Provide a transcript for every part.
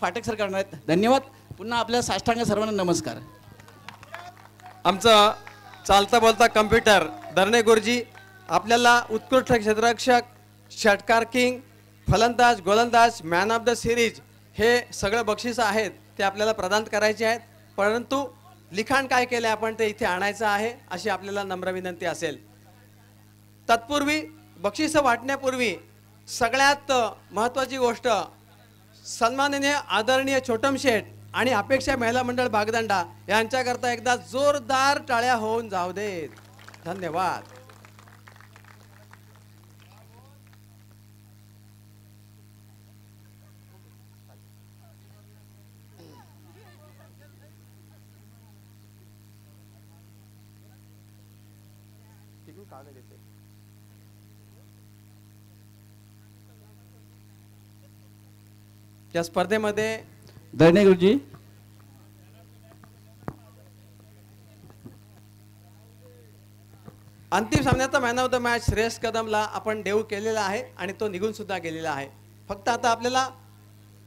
फाटक sir करणार आहेत. धन्यवाद. पुन्हा आपल्या साष्टांग सर्वांना नमस्कार. आमचा चालता बोलता कम्प्युटर दरणे गुरुजी आपल्याला उत्कृष्ट क्षेत्ररक्षक, षटकार किंग, फलंदाज, गोलंदाज, मॅन ऑफ द सिरीज हे सगळं बक्षीस आहेत ते आपल्याला प्रदान करायचे आहेत. परंतु लिखाण काय केले आपण ते इथे आणायचं आहे अशी आपल्याला नम्र विनंती असेल. तत्पूर्वी बक्षीस वाटण्यापूर्वी सगळ्यात महत्त्वाची गोष्ट सन्माननीय आदरणीय छोटम शेठ आणि अपेक्षा महिला मंडळ बागदंडा यांच्याकरता एकदा जोरदार टाळ्या होऊन जाऊ देत. धन्यवाद. या स्पर्धेमध्ये धन्य गुरुजी. अंतिम सामन्याचा man of the match Shreyas कदमला आपण देऊ केलेला आहे आणि तो निघून सुद्धा गेलेला आहे. फक्त आता आपल्याला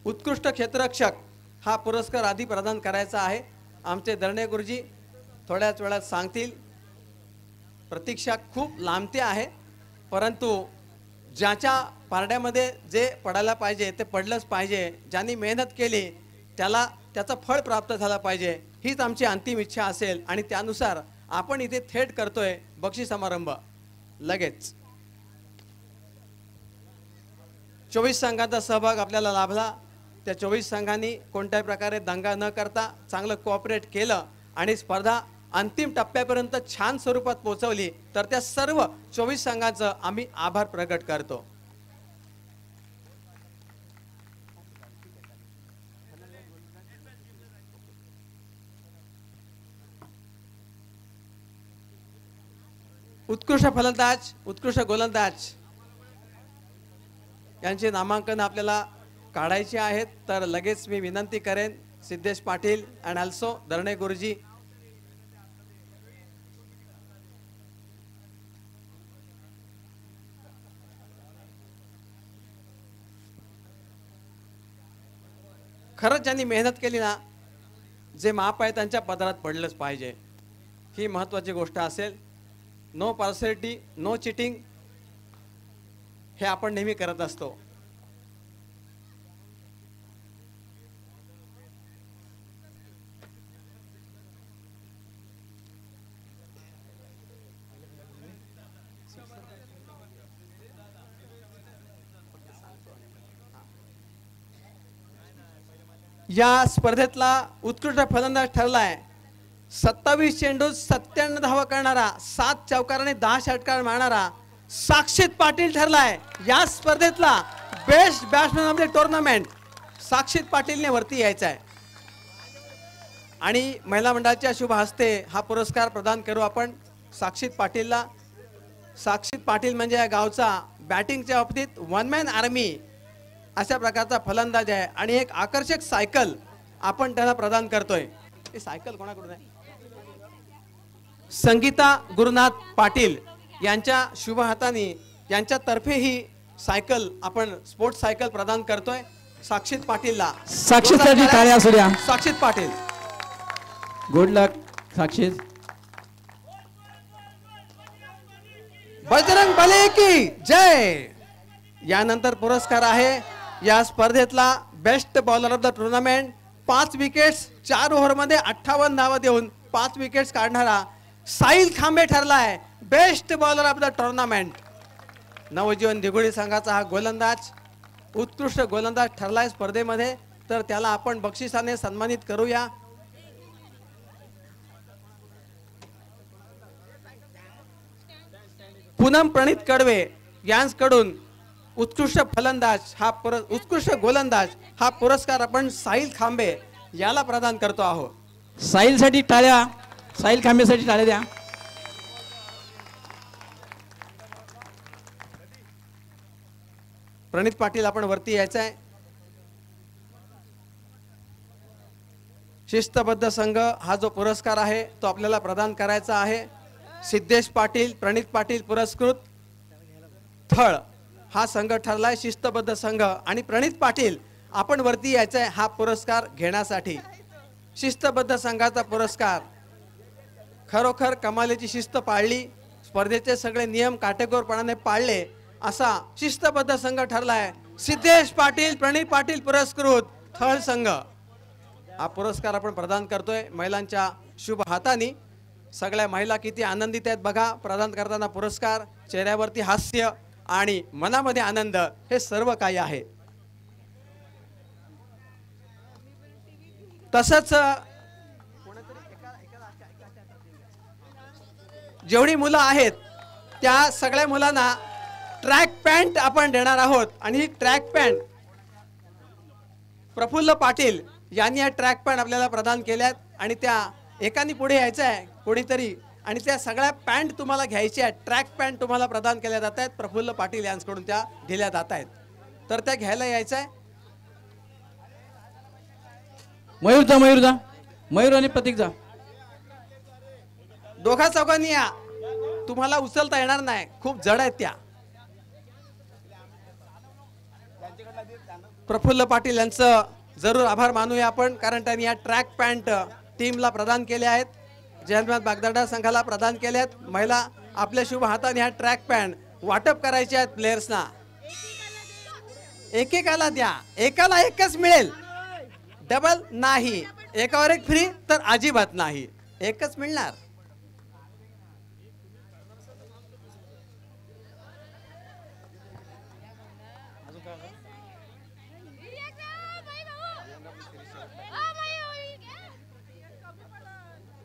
उत्कृष्ट क्षेत्ररक्षक हा पुरस्कार आधी प्रदान करायचा आहे. आमचे दरणे गुरुजी थोड्याच वेळात सांगतील. प्रतीक्षा खूप लांबते आहे, परंतु ज्याच्या पारड्यामध्ये जे पडायला पाहिजे ते पडलंच पाहिजे. ज्यांनी मेहनत केली त्याला त्याचं फळ प्राप्त झालं पाहिजे हीच आमची अंतिम इच्छा असेल आणि त्यानुसार आपण इथे थेट करतोय बक्षीस समारंभ. लगेच 24 संघांचा सहभाग आपल्याला लाभला. त्या 24 संघांनी कोणत्याही प्रकारे दंगा न करता चांगलं कोऑपरेट केलं आणि स्पर्धा अंतिम टप्प्यापर्यंत छान स्वरूपात पोहोचवली. तर त्या सर्व 24 संघांचं आम्ही आभार प्रकट करतो. उत्कृष्ट फलंदाज, उत्कृष्ट गोलंदाज यांचे नामांकन आपल्याला काढायचे आहेत. तर लगेच मी विनंती करेन सिद्धेश पाटील अँड ऑल्सो दरणे गुरुजी खरंच ज्यांनी मेहनत केली ना, जे माप आहे त्यांच्या पदरात पडलंच पाहिजे ही महत्त्वाची गोष्ट असेल. नो पार्सॅलिटी, नो चिटिंग हे आपण नेहमी करत असतो. या स्पर्धेतला उत्कृष्ट फलंदाज ठरलाय 27 चेंडूत 97 धावा करणारा, 7 चौकार आणि 10 षटकार मारणारा साक्षित पाटील ठरलाय या स्पर्धेतला best batsman of the tournament. Sakshit पाटीलने वरती यायचं आहे आणि महिला मंडळाच्या शुभ हस्ते हा पुरस्कार प्रदान करू आपण साक्षित पाटीलला. साक्षित पाटील म्हणजे या गावचा बॅटिंगच्या बाबतीत वन मॅन आर्मी अशा प्रकारचा फलंदाज आहे आणि एक आकर्षक सायकल आपण त्यांना प्रदान करतोय. ही सायकल कोणाकडून आहे? संगीता गुरुनाथ पाटील यांच्या शुभ हाताने यांच्यातर्फे ही सायकल आपण स्पोर्ट्स सायकल प्रदान करतोय साक्षित पाटीलला. साक्षीसाठी टाळ्या असू द्या. Sakshit Patil, good luck Sakshi. बजरंग बली की जय. यानंतर पुरस्कार आहे या स्पर्धेतला best bowler of the tournament. 5 wickets 4 ओव्हरमध्ये 58 धावा देऊन 5 विकेट्स काढणारा साहिल खांबे ठरलाय best bowler of the tournament. Navjeevan दिघोळी संघाचा हा गोलंदाज उत्कृष्ट गोलंदाज ठरलाय स्पर्धेमध्ये. तर त्याला आपण बक्षिसाने सन्मानित करूया. पूनम प्रणित कडवे यांकडून उत्कृष्ट फलंदाज हा उत्कृष्ट गोलंदाज हा पुरस्कार आपण साहिल खांबे याला प्रदान करतो आहोत. साहिलसाठी टाळ्या. साहिल खांबेसाठी टाळ्या द्या. प्रणित पाटील आपण वरती यायचं आहे. शिस्तबद्ध संघ हा जो पुरस्कार आहे तो आपल्याला प्रदान करायचा आहे. सिद्धेश पाटील, प्रणित पाटील पुरस्कृत थळ हा संघ ठरलाय शिस्तबद्ध संघ आणि प्रणित पाटील आपण वरती यायचं आहे हा पुरस्कार घेण्यासाठी. शिस्तबद्ध संघाचा पुरस्कार. खरोखर कमालीची शिस्त पाळली, स्पर्धेचे सगळे नियम काटेकोरपणाने पाळले असा शिस्तबद्ध संघ ठरलाय. सिद्धेश पाटील, प्रणीत पाटील पुरस्कृत थळ संघ. हा पुरस्कार आपण प्रदान करतोय महिलांच्या शुभ हाताने. सगळ्या महिला किती आनंदित आहेत बघा प्रदान करताना पुरस्कार. चेहऱ्यावरती हास्य आणि मनामध्ये आनंद हे सर्व काही आहे. तसंच जेवढी मुलं आहेत त्या सगळ्या मुलांना ट्रॅक पॅन्ट आपण देणार आहोत. आणि ही ट्रॅक पॅन्ट प्रफुल्ल पाटील यांनी या ट्रॅक पॅन्ट आपल्याला प्रदान केल्यात. आणि त्या एकाने पुढे यायचं आहे कोणीतरी आणि त्या सगळ्या पॅन्ट तुम्हाला घ्यायच्या आहेत. ट्रॅक पॅन्ट तुम्हाला प्रदान केल्या जात आहेत. प्रफुल्ल पाटील यांच्याकडून त्या दिल्या जात आहेत. तर त्या घ्यायला यायचं आहे. मयूर जा, मयूर आणि प्रतीक जा. दोघा चौघांनी या. तुम्हाला उचलता येणार नाही, खूप जड आहेत त्या. प्रफुल्ल पाटील यांचं जरूर आभार मानूया आपण, कारण त्यांनी या ट्रॅक पॅन्ट टीमला प्रदान केले आहेत. जयंत बागदाडा संघाला प्रदान केले आहेत. महिला आपल्या शुभ हाताने ह्या ट्रॅक पॅन्ट वाटप करायचे आहेत प्लेयर्सना. एकेकाला द्या, एकाला एकच मिळेल, डबल नाही. एकावर एक फ्री तर अजिबात नाही, एकच मिळणार.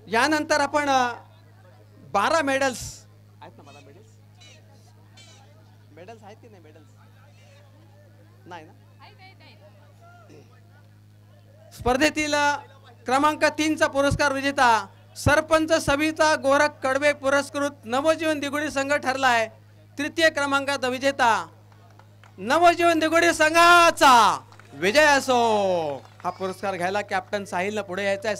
यानंतर आपण 12 मेडल्स आहेत ना. 12 मेडल्स आहेत की नाही? मेडल्स नाही ना. स्पर्धेतील क्रमांक 3 चा पुरस्कार विजेता सरपंच सविता गोरख कडवे पुरस्कृत नवजीवन दिगोडी संघ ठरलाय. तृतीय क्रमांकाचा विजेता नवजीवन दिगोडी संघाचा विजय असो. हा पुरस्कार घ्यायला कॅप्टन साहिलला पुढे यायचा आहे.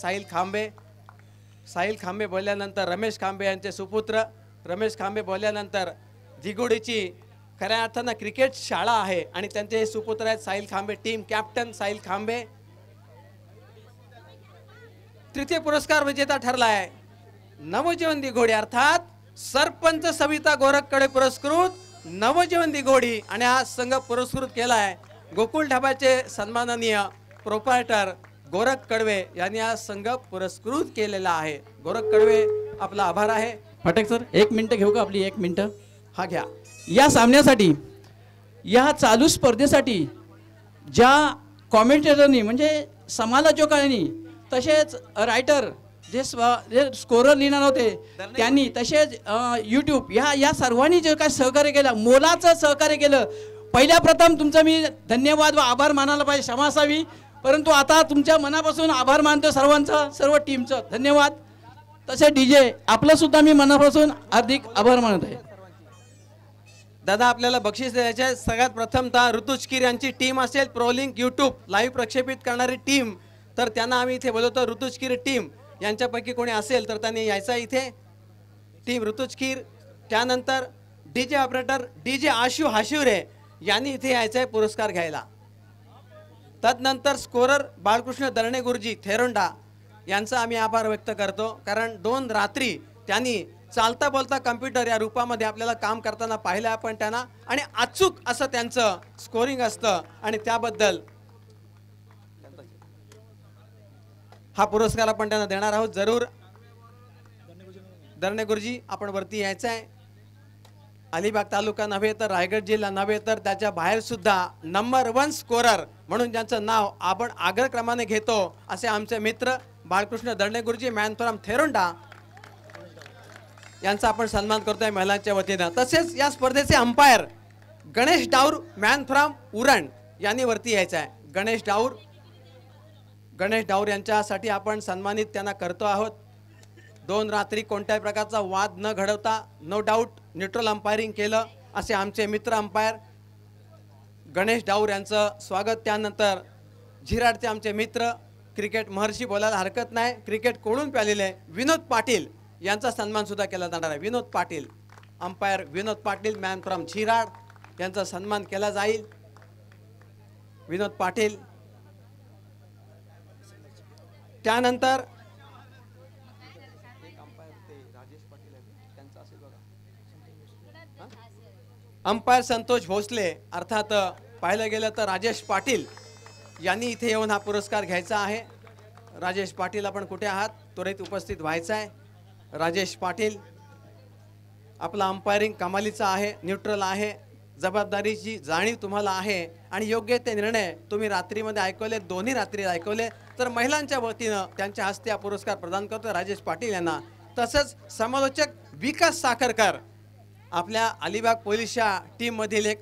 साहिल खांबे बोलल्यानंतर रमेश खांबे यांचे सुपुत्र रमेश खांबे बोलल्यानंतर दिगोडीची खऱ्या अर्थानं क्रिकेट शाळा आहे आणि त्यांचे हे सुपुत्र आहेत साहिल खांबे. टीम कॅप्टन साहिल खांबे. तृतीय पुरस्कार विजेता ठरलाय नवजीवन दिघोडी अर्थात सरपंच सविता गोरखकडे पुरस्कृत नवजीवन दिघोडी. आणि हा संघ पुरस्कृत केलाय गोकुळ ढाब्याचे सन्माननीय प्रोप्रायटर गोरख कडवे यांनी हा संघ पुरस्कृत केलेला आहे. गोरख कडवे आपला आभार आहे. फटक सर 1 मिनिट घेऊ का आपली? 1 मिनिट. हा घ्या. या सामन्यासाठी या चालू स्पर्धेसाठी ज्या कॉमेंटेटरनी म्हणजे समालोचकांनी तसेच रायटर जे स्कोरर लिहिणार होते त्यांनी तसेच यूट्यूब या सर्वांनी जे काय सहकार्य केलं, मोलाचं सहकार्य केलं, पहिल्या प्रथम तुमचं मी धन्यवाद व आभार मानायला पाहिजे, क्षमा असावी. परंतु आता तुमच्या मनापासून आभार मानतो सर्वांचं, सर्व टीमचं धन्यवाद. तसे डीजे आपलं सुद्धा मी मनापासून हार्दिक आभार मानत आहे. दादा आपल्याला बक्षीस द्यायचे. सगळ्यात प्रथमतः ऋतुजकीर यांची टीम असेल, प्रोलिंक यूट्यूब लाईव्ह प्रक्षेपित करणारी टीम, तर त्यांना आम्ही इथे बोलवतो. ऋतुजकीर टीम यांच्यापैकी कोणी असेल तर त्यांनी यायचं इथे. टीम ऋतुजकीर. त्यानंतर DJ operator DJ Ashu Hashivare यांनी इथे यायचं आहे पुरस्कार घ्यायला. तदनंतर स्कोरर बाळकृष्ण दरणे गुरुजी थेरोंडा यांचा आम्ही आभार व्यक्त करतो, कारण 2 रात्री त्यांनी चालता बोलता कम्प्युटर या रूपामध्ये आपल्याला काम करताना पाहिलं आपण त्यांना. आणि अचूक असं त्यांचं स्कोरिंग असतं आणि त्याबद्दल हा पुरस्कार आपण त्यांना देणार आहोत. जरूर दरणे गुरुजी आपण वरती यायचं आहे. अलिबाग तालुका नव्हे तर रायगड जिल्हा नव्हे तर त्याच्या बाहेर सुद्धा नंबर 1 स्कोरर म्हणून ज्यांचं नाव आपण अग्रक्रमाने घेतो असे आमचे मित्र बाळकृष्ण दरणे गुरुजी मॅन फ्रॉम थेरोंडा यांचा आपण सन्मान करतोय महिलांच्या वतीनं. तसेच या स्पर्धेचे umpire Ganesh Daur man from Uran यांनी वरती यायचं आहे. गणेश डाऊर यांच्यासाठी आपण सन्मानित त्यांना करतो आहोत. 2 रात्री कोणत्याही प्रकारचा वाद न घडवता नो डाऊट न्यूट्रल अंपायरिंग केलं असे आमचे मित्र अंपायर गणेश डाऊर यांचं स्वागत. त्यानंतर झिराडचे आमचे मित्र क्रिकेट महर्षी बोलायला हरकत नाही, क्रिकेट कोणून प्यालेले विनोद पाटील यांचा सन्मान सुद्धा केला जाणार आहे. Vinod Patil umpire Vinod Patil man from Zirad यांचा सन्मान केला जाईल. विनोद पाटील त्यानंतर अंपायर संतोष भोसले, अर्थात पाहिलं गेलं तर राजेश पाटील यांनी इथे येऊन हा पुरस्कार घ्यायचा आहे. राजेश पाटील, आपण कुठे आहात? त्वरित उपस्थित व्हायचं आहे. राजेश पाटील, आपला अंपायरिंग कमालीचा आहे, न्यूट्रल आहे, जबाबदारीची जाणीव तुम्हाला आहे आणि योग्य ते निर्णय तुम्ही रात्रीमध्ये ऐकवले, दोन्ही रात्री ऐकवले. तर महिलांच्या वतीनं त्यांच्या हस्ते हा पुरस्कार प्रदान करतो राजेश पाटील यांना. तसंच समालोचक विकास साखरकर, आपल्या अलिबाग पोलीसच्या टीममधील एक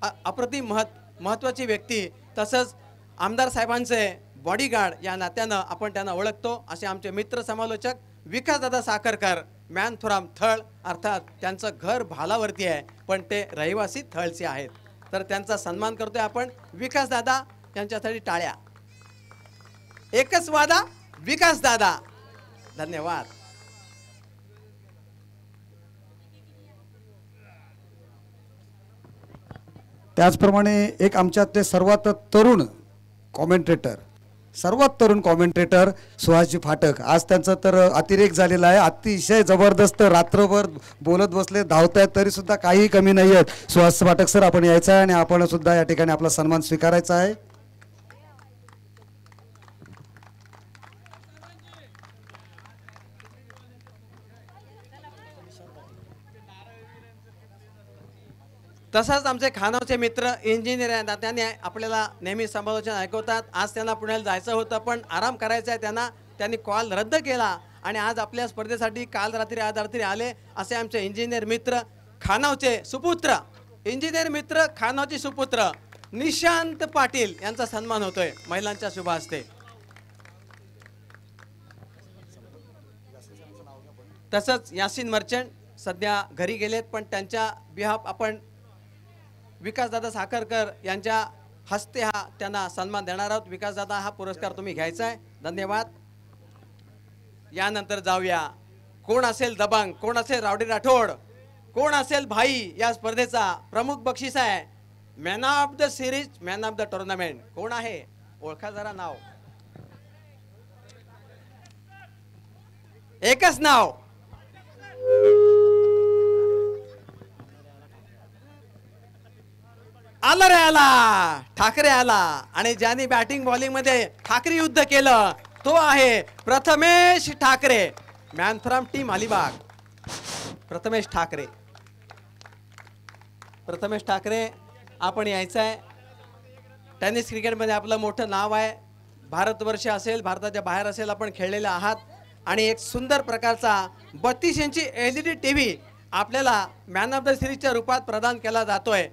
अप्रतिम महत्त्वाची व्यक्ती, तसंच आमदार साहेबांचे बॉडीगार्ड या नात्यानं आपण त्यांना ओळखतो. असे आमचे मित्र समालोचक विकासदादा साखरकर, मॅन फ्रॉम थळ, अर्थात त्यांचं घर भालावरती आहे पण ते रहिवासी थळचे आहेत. तर त्यांचा सन्मान करतोय आपण. विकासदादा यांच्यासाठी टाळ्या. एकच वादा, विकासदादा. धन्यवाद. त्याचप्रमाणे एक आमच्यातले सर्वात तरुण कॉमेंटेटर सुहासजी फाटक, आज त्यांचा तर अतिरेक झालेला आहे. अतिशय जबरदस्त रात्रभर बोलत बसले, धावतायत तरी सुद्धा काही कमी नाही आहेत. सुहास फाटक सर, आपण यायचं आहे आणि आपण सुद्धा या ठिकाणी आपला सन्मान स्वीकारायचा आहे. तसंच आमचे खानावचे मित्र इंजिनियर आहेत, त्यांनी आपल्याला नेहमी समालोचन ऐकवतात. आज त्यांना पुण्याला जायचं होतं पण आराम करायचा आहे त्यांना, त्यांनी कॉल रद्द केला आणि आज आपल्या स्पर्धेसाठी काल रात्री आज रात्री आले. असे आमचे इंजिनियर मित्र, खानावचे सुपुत्र, इंजिनियर मित्र खानावचे सुपुत्र निशांत पाटील यांचा सन्मान होतोय महिलांच्या शुभ हस्ते. तसंच यासिन मर्चंट सध्या घरी गेलेत पण त्यांच्या बिहाफ आपण विकासदादा साखरकर यांच्या हस्ते हा त्यांना सन्मान देणार आहोत. विकासदादा, हा पुरस्कार तुम्ही घ्यायचा आहे. धन्यवाद. यानंतर जाऊया, कोण असेल दबंग, कोण असेल रावडी राठोड, कोण असेल भाई. या स्पर्धेचा प्रमुख बक्षीस आहे man of the series, man of the tournament. कोण आहे? ओळखा जरा नाव. एकच नाव. आला रे आला, ठाकरे आला. आणि ज्यांनी बॅटिंग बॉलिंग मध्ये ठाकरे युद्ध केलं तो आहे Prathamesh Thackeray, man from team Alibag. Prathamesh Thackeray, Prathamesh Thackeray, आपण यायचं आहे. टेनिस क्रिकेटमध्ये आपलं मोठं नाव आहे. भारतवर्ष असेल, भारताच्या बाहेर असेल, आपण खेळलेले आहात. आणि एक सुंदर प्रकारचा 32 इंची LED TV आपल्याला मॅन ऑफ द सिरीजच्या रूपात प्रदान केला जातोय.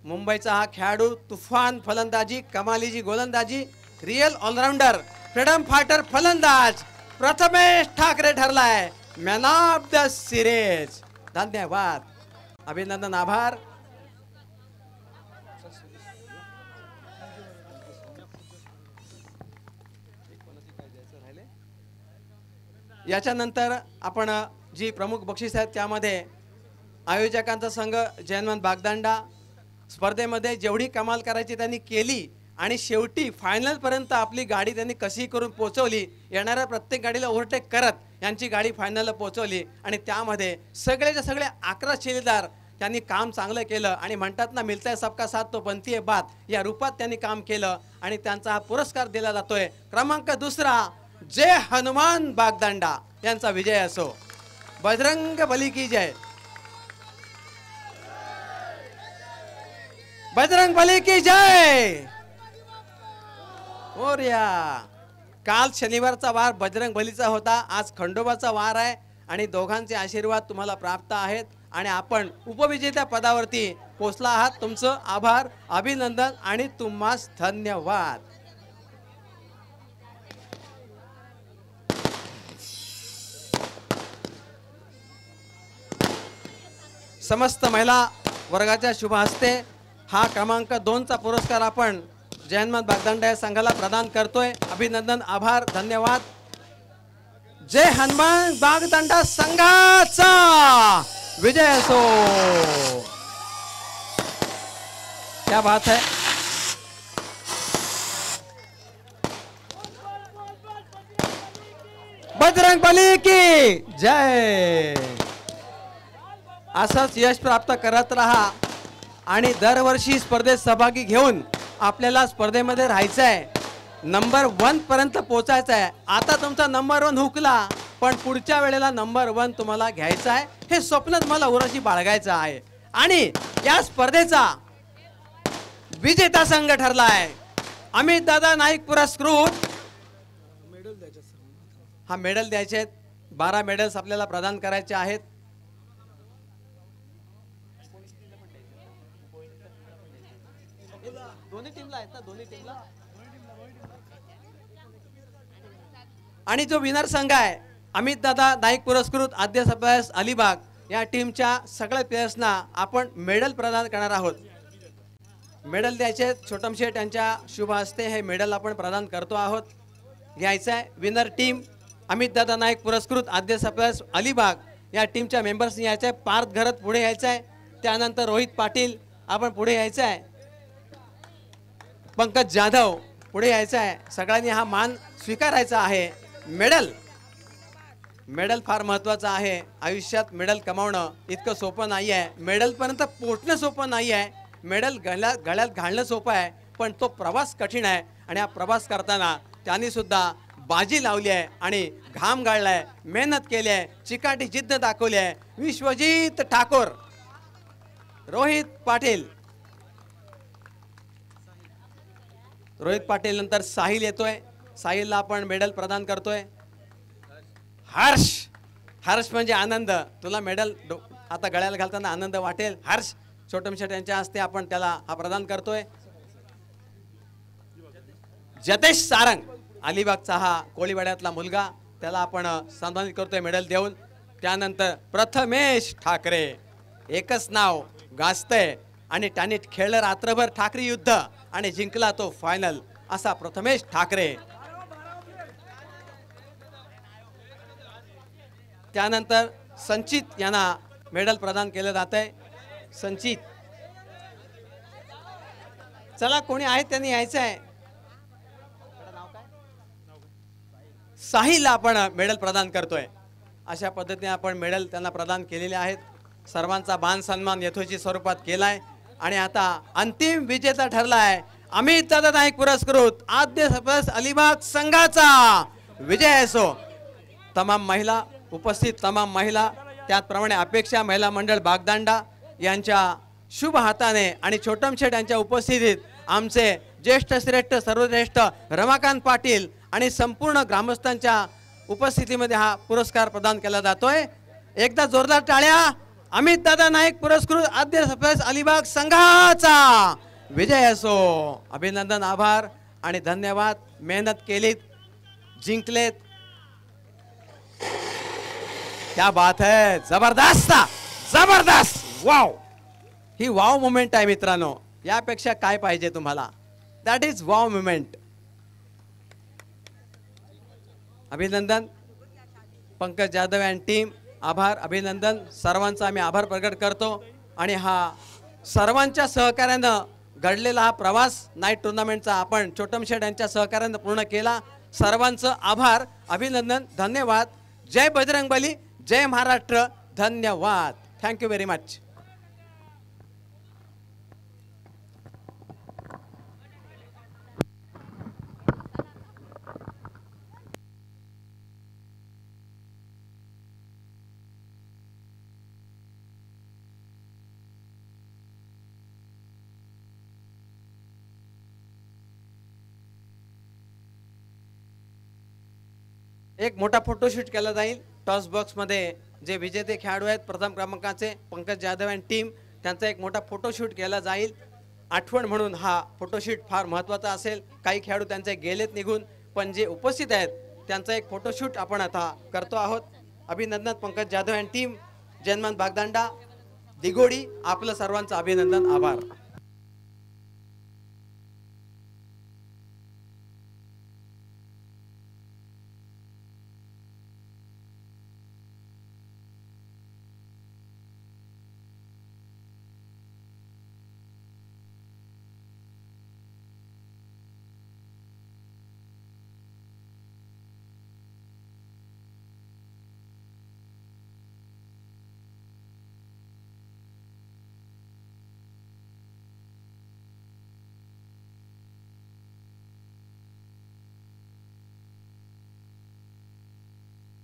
मुंबईचा हा खेळाडू, तुफान फलंदाजी, कमालीची गोलंदाजी, रिअल ऑलराऊंडर, फ्रीडम फायटर फलंदाज प्रथमेश ठाकरे ठरलाय मॅन ऑफ द सिरीज. धन्यवाद, अभिनंदन, आभार. याच्यानंतर आपण जी प्रमुख बक्षीस आहेत त्यामध्ये आयोजकांचा संघ जयनवंत बागदांडा, स्पर्धेमध्ये जेवढी कमाल करायची त्यांनी केली आणि शेवटी फायनल पर्यंत आपली गाडी त्यांनी कशी करून पोहोचवली. येणाऱ्या प्रत्येक गाडीला ओव्हरटेक करत यांची गाडी फायनलला पोहोचवली आणि त्यामध्ये सगळेच्या सगळे 11 शिलेदार त्यांनी काम चांगलं केलं. आणि म्हणतात ना, मिलता है सबका साथ तो बनती है बात, या रूपात त्यांनी काम केलं आणि त्यांचा हा पुरस्कार दिला जातोय. क्रमांक दुसरा, जय हनुमान बागदांडा यांचा विजय असो. बजरंग बली की जय, बजरंग बली की जय. मोरया. काल शनिवारचा वार बजरंग बलीचा होता, आज खंडोबाचा वार आहे आणि दोघांचे आशीर्वाद तुम्हाला प्राप्त आहेत आणि आपण उपविजेत्या पदावरती पोहोचला आहात. तुमचं आभार, अभिनंदन आणि तुम्हास धन्यवाद. समस्त महिला वर्गाच्या शुभ हस्ते हा क्रमांक 2चा पुरस्कार आपण जयनवंत बागदांडा या संघाला प्रदान करतोय. अभिनंदन, आभार, धन्यवाद. जय हनुमान बागदांडा संघाचा विजय असो. क्या बात है. बजरंग बली की जय. असंच यश प्राप्त करत राहा आणि दरवर्षी स्पर्धेत सहभागी घेऊन आपल्याला स्पर्धेमध्ये राहायचं आहे, नंबर 1 पर्यंत पोहोचायचं आहे. आता तुमचा नंबर 1 हुकला, पण पुढच्या वेळेला नंबर 1 तुम्हाला घ्यायचा आहे. हे स्वप्न तुम्हाला उराशी बाळगायचं आहे. आणि या स्पर्धेचा विजेता संघ ठरला आहे अमित दादा नाईक पुरस्कृत. हा मेडल द्यायचे आहेत. 12 मेडल्स आपल्याला प्रदान करायचे आहेत. दोन्ही टीमला आहेत ना, दोन्ही टीमला. आणि जो विनर संघ आहे अमित दादा नाईक पुरस्कृत आद्य सप्लायर्स अलिबाग या टीमच्या सगळ्या प्लेयर्सना आपण मेडल प्रदान करणार आहोत. मेडल द्यायचे छोटम शेठ यांच्या शुभ हस्ते हे मेडल आपण प्रदान करतो आहोत. घ्यायचं आहे. विनर टीम अमित दादा नाईक पुरस्कृत आद्य सप्लायर्स अलिबाग या टीमच्या मेंबर्सनी यायचं आहे. पार्थ घरत पुढे यायचं आहे. त्यानंतर रोहित पाटील आपण पुढे यायचं आहे. पंकज जाधव पुढे यायचं आहे. सगळ्यांनी हा मान स्वीकारायचा आहे. मेडल फार महत्त्वाचं आहे. आयुष्यात मेडल कमावणं इतकं सोपं नाही आहे. मेडलपर्यंत पोहोचणं सोपं नाही आहे. मेडल गळ्यात घालणं सोपं आहे, पण तो प्रवास कठीण आहे. आणि हा प्रवास करताना त्यांनी सुद्धा बाजी लावली आहे आणि घाम गाळलाय, मेहनत केली आहे, चिकाटी जिद्द दाखवली आहे. विश्वजित ठाकूर, रोहित पाटील नंतर साहिल येतोय. साहिलला आपण मेडल प्रदान करतोय. हर्ष म्हणजे आनंद. तुला मेडल आता गळ्याला घालताना आनंद वाटेल. हर्ष छोटम शेठ यांच्या हस्ते आपण त्याला हा प्रदान करतोय. जतेश सारंग अलिबागचा हा कोळीवाड्यातला मुलगा, त्याला आपण सन्मानित करतोय मेडल देऊन. त्यानंतर प्रथमेश ठाकरे, एकच नाव गाजतंय आणि त्याने खेळलं रात्रभर ठाकरे युद्ध आणि जिंकला तो फायनल, असा प्रथमेश ठाकरे. त्यानंतर संचित यांना मेडल प्रदान केलं जात आहे. संचित, चला कोणी आहे त्यांनी यायचं आहे. साहिलला आपण मेडल प्रदान करतोय. अशा पद्धतीने आपण मेडल त्यांना प्रदान केलेले आहेत. सर्वांचा मान सन्मान यथोचित स्वरूपात केलाय. आणि आता अंतिम विजेता ठरलाय अमित दादा नाईक पुरस्कृत आद्य सप्लायर्स अलिबाग संघाचा विजय असो. तमाम महिला उपस्थित, तमाम महिला, त्याचप्रमाणे अपेक्षा महिला मंडळ बागदांडा यांच्या शुभ हाताने आणि छोटम शेठ यांच्या उपस्थितीत आमचे ज्येष्ठ श्रेष्ठ सर्वश्रेष्ठ रमाकांत पाटील आणि संपूर्ण ग्रामस्थांच्या उपस्थितीमध्ये हा पुरस्कार प्रदान केला जातोय. एकदा जोरदार टाळ्या. अमित दादा नाईक पुरस्कृत आद्य सप्लायर्स अलिबाग संघाचा विजय असो. अभिनंदन, आभार आणि धन्यवाद. मेहनत केलीत, जिंकलेत. क्या बात है, जबरदस्त जबरदस्त. वाव, ही वाव मोमेंट आहे मित्रांनो. यापेक्षा काय पाहिजे तुम्हाला? That is wow moment. अभिनंदन पंकज जाधव अँड टीम. आभार, अभिनंदन. सर्वांचा आम्ही आभार प्रकट करतो. आणि हा सर्वांच्या सहकार्यानं घडलेला हा प्रवास नाईट टुर्नामेंटचा आपण छोटम शेठ यांच्या सहकार्यानं पूर्ण केला. सर्वांचं आभार, अभिनंदन, धन्यवाद. जय बजरंग बली, जय महाराष्ट्र. धन्यवाद. Thank you very much. एक मोठा फोटोशूट केला जाईल. टॉस बॉक्स मध्ये जे विजेते खेळाडू आहेत प्रथम क्रमांकाचे पंकज जाधव अँड टीम, त्यांचा एक मोठा फोटोशूट केला जाईल. आठवण म्हणून हा फोटोशूट फार महत्त्वाचा असेल. काही खेळाडू त्यांचे गेलेत निघून, पण जे उपस्थित आहेत त्यांचा एक फोटोशूट आपण आता करतो आहोत. अभिनंदन पंकज जाधव अँड टीम, जन्मान बागदांडा, दिगोडी. आपलं सर्वांचं अभिनंदन, आभार.